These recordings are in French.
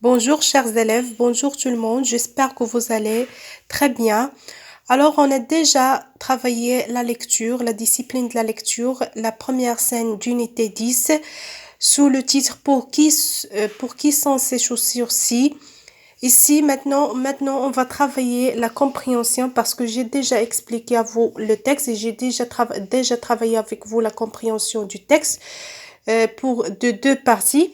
Bonjour chers élèves, bonjour tout le monde, j'espère que vous allez très bien. Alors on a déjà travaillé la lecture, la discipline de la lecture, la première scène d'unité 10 sous le titre pour qui sont ces chaussures-ci. Ici maintenant on va travailler la compréhension parce que j'ai déjà expliqué à vous le texte et j'ai déjà travaillé avec vous la compréhension du texte de deux parties.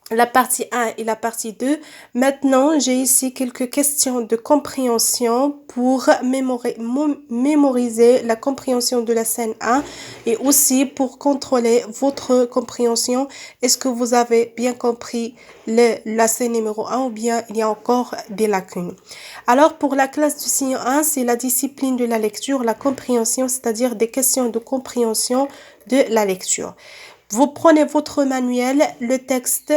La partie 1 et la partie 2. Maintenant, j'ai ici quelques questions de compréhension pour mémoriser la compréhension de la scène 1 et aussi pour contrôler votre compréhension. Est-ce que vous avez bien compris la scène numéro 1 ou bien il y a encore des lacunes? Alors, pour la classe du signe 1, c'est la discipline de la lecture, la compréhension, c'est-à-dire des questions de compréhension de la lecture. Vous prenez votre manuel, le texte.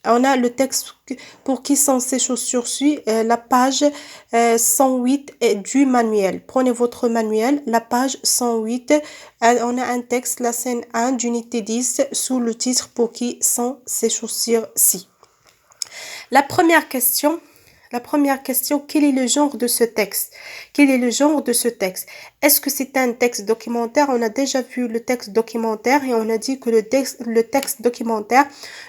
On a le texte pour qui sont ces chaussures-ci, la page 108 du manuel. Prenez votre manuel, la page 108. On a un texte, la scène 1 d'unité 10, sous le titre pour qui sont ces chaussures-ci. La première question, quel est le genre de ce texte? Quel est le genre de ce texte? Est-ce que c'est un texte documentaire? On a déjà vu le texte documentaire et on a dit que le texte documentaire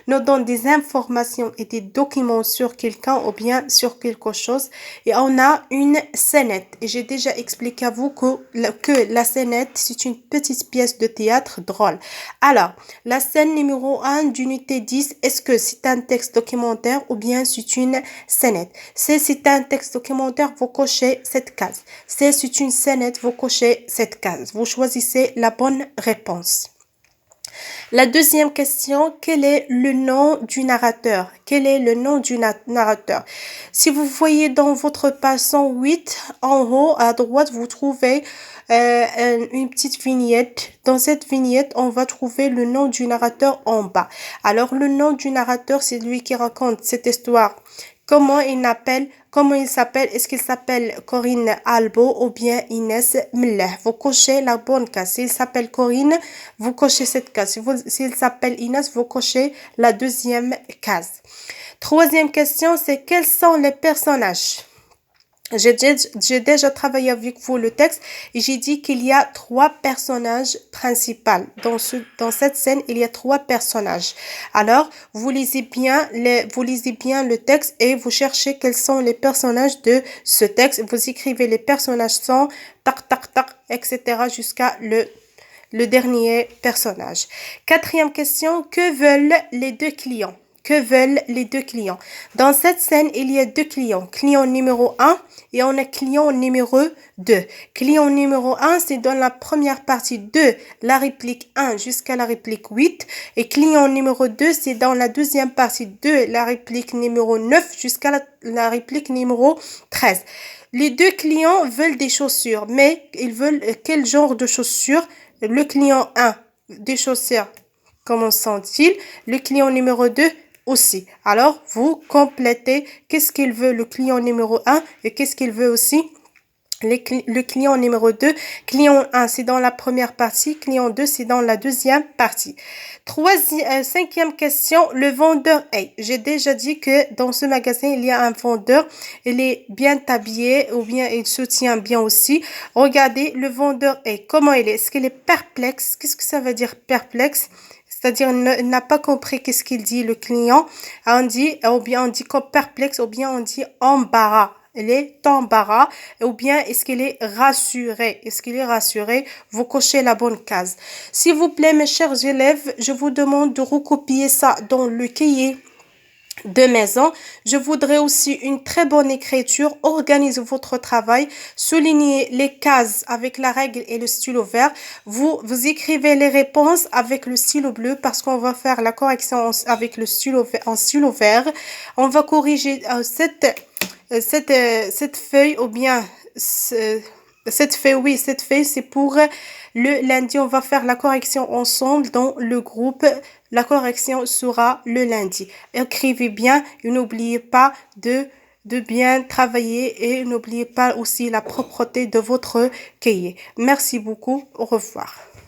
nous donne des informations et des documents sur quelqu'un ou bien sur quelque chose. Et on a une scénette. Et j'ai déjà expliqué à vous que la scénette, c'est une petite pièce de théâtre drôle. Alors, la scène numéro 1 d'unité 10, est-ce que c'est un texte documentaire ou bien c'est une scénette? Si c'est un texte documentaire, vous cochez cette case. Si c'est une scénette, vous cochez cette case. Vous choisissez la bonne réponse. La deuxième question, quel est le nom du narrateur? Quel est le nom du narrateur? Si vous voyez dans votre page 108, en haut à droite, vous trouvez une petite vignette. Dans cette vignette, on va trouver le nom du narrateur en bas. Alors, le nom du narrateur, c'est lui qui raconte cette histoire. Comment il s'appelle? Est-ce qu'il s'appelle Corinne Albo ou bien Inès Miller? Vous cochez la bonne case. S'il s'appelle Corinne, vous cochez cette case. S'il s'appelle Inès, vous cochez la deuxième case. Troisième question, c'est quels sont les personnages? J'ai déjà travaillé avec vous le texte et j'ai dit qu'il y a 3 personnages principaux. Dans cette scène, il y a 3 personnages. Alors, vous lisez bien le texte et vous cherchez quels sont les personnages de ce texte. Vous écrivez les personnages sans tac, tac, tac, etc. jusqu'à le dernier personnage. Quatrième question, que veulent les deux clients? Que veulent les deux clients? Dans cette scène, il y a 2 clients. Client numéro 1 et on a client numéro 2. Client numéro 1, c'est dans la première partie de la réplique 1 jusqu'à la réplique 8. Et client numéro 2, c'est dans la deuxième partie de la réplique numéro 9 jusqu'à la réplique numéro 13. Les deux clients veulent des chaussures, mais ils veulent quel genre de chaussures? Le client 1, des chaussures, comment sont-ils? Le client numéro 2, aussi. Alors, vous complétez qu'est-ce qu'il veut le client numéro 1 et qu'est-ce qu'il veut aussi le client numéro 2. Client 1, c'est dans la première partie. Client 2, c'est dans la deuxième partie. Cinquième question, le vendeur est. J'ai déjà dit que dans ce magasin, il y a un vendeur. Il est bien habillé ou bien il se tient bien aussi. Regardez, le vendeur est. Comment il est? Est-ce qu'il est perplexe? Qu'est-ce que ça veut dire perplexe? C'est-à-dire, il n'a pas compris qu'est-ce qu'il dit, le client. Ou bien on dit comme perplexe, ou bien on dit embarras. Il est embarras, ou bien est-ce qu'il est rassuré? Est-ce qu'il est rassuré? Vous cochez la bonne case. S'il vous plaît, mes chers élèves, je vous demande de recopier ça dans le cahier de maison. Je voudrais aussi une très bonne écriture. Organisez votre travail. Soulignez les cases avec la règle et le stylo vert. Vous écrivez les réponses avec le stylo bleu parce qu'on va faire la correction avec le stylo vert. On va corriger cette feuille ou bien cette feuille, c'est pour le lundi. On va faire la correction ensemble dans le groupe. La correction sera le lundi. Écrivez bien et n'oubliez pas de bien travailler et n'oubliez pas aussi la propreté de votre cahier. Merci beaucoup. Au revoir.